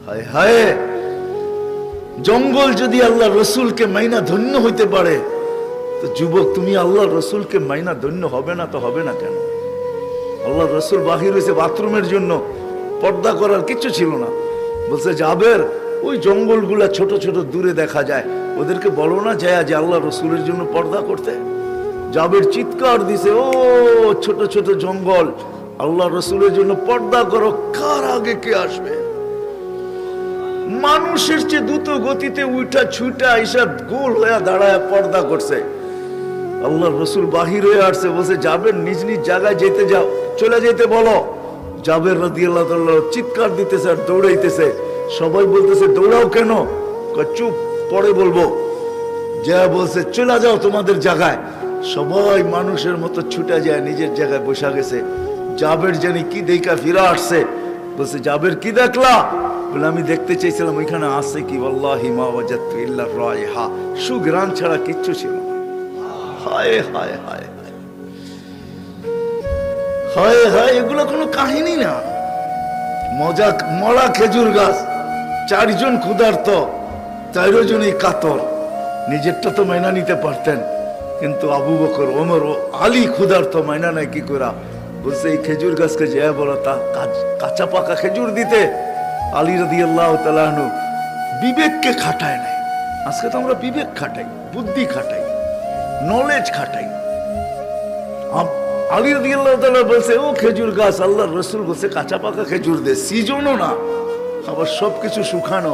হায় হায়, জঙ্গল যদি আল্লাহ রসুলকে মাইনা ধন্য হইতে পারে, তো যুবক তুমি আল্লাহ রসুলকে মাইনা ধন্য হবে না তো হবে না কেন? আল্লাহ রসুল বাহির হয়েছে বাথরুমের জন্য, পর্দা করার কিছু ছিল না। বলছে জাবের, ওই জঙ্গলগুলা ছোট ছোট দূরে দেখা যায়, ওদেরকে বলো না যায় যে আল্লাহ রসুলের জন্য পর্দা করতে। জাবের চিৎকার দিছে, ও ছোট ছোট জঙ্গল, আল্লাহ রসুলের জন্য পর্দা করো, কার আগে কে আসবে? মানুষের চেয়ে দ্রুত গতিতে উঠা ছুটা এইসব গোল হয়ে দাঁড়ায় পর্দা করছে। আল্লাহ রসুল বাহির হয়ে আসছে, বলছে জাবের নিজ নিজ জায়গায় যেতে যাও, চলে যেতে বলো। জাবের রাদিয়াল্লাহু তাআলা চিৎকার দিতেছে আর দৌড়াইতেছে। সবাই বলতেছে দৌড়াও কেন? চুপ, পরে বলবো। যা বলছে চলে যাও তোমাদের জায়গায়। সবাই মানুষের মতো ছুটে যায়, নিজের জায়গায় বসে গেছে। জাবের জানি কি দেখা ফিরে আসছে, বলছে জাবের কি দেখলা? বলে আমি দেখতে চাইছিলাম ওইখানে আছে কি, ওয়াল্লাহি মা ওয়াজাদতু ইল্লা রায়হা, সুঘ্রাণ ছাড়া কিচ্ছু ছিল না। হায় হায় হায় হায় হায়, এগুলো কোনো কাহিনী না। মজা মরা খেজুর গাছ, চারজন ক্ষুধার্ত, চারজনই কাতর। নিজেরটা তো মাইনা নিতে পারতেন, কিন্তু আবু বকর, ওমর ও আলী ক্ষুধার্ত, মাইনা নাই কি করা? বলছে এই খেজুর গাছকে যে বলো তা কাঁচা পাকা খেজুর দিতে। আলী রাদিয়াল্লাহু তাআলা আনহু বিবেককে খাটায় নাই। আজকে তো আমরা বিবেক খাটাই, বুদ্ধি খাটাই, নলেজ খাটাই। আলী রাদিয়াল্লাহু তাআলা বলছে ও খেজুর গাছ, আল্লাহর রাসূল বলছে কাঁচা পাকা খেজুর দে, সিজনও না, আবার সবকিছু শুকানো,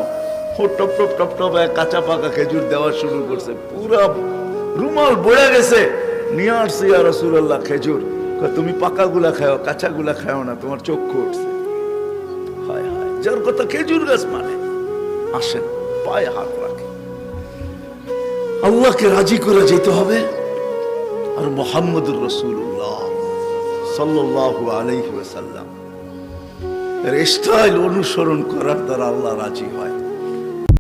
ও টপ টপ টপ টপ কাঁচা পাকা খেজুর দেওয়া শুরু করছে। পুরা রুমাল বয়ে গেছে, নিয়ে আসছে ইয়া রাসূলুল্লাহ খেজুর। তুমি পাকা গুলা খাও, কাঁচা গুলা খাও না, তোমার চক্ষু উঠছে। হায় হায়, যার কথা খেজুর গাছ মানে। আসেন, পায়ে হাত রাখে, আল্লাহকে রাজি করে যেতে হবে। আর মুহাম্মদুর রাসূলুল্লাহ সাল্লাল্লাহু আলাইহি ওয়াসাল্লাম এর স্টাইল অনুসরণ করার দ্বারা আল্লাহ রাজি হয়।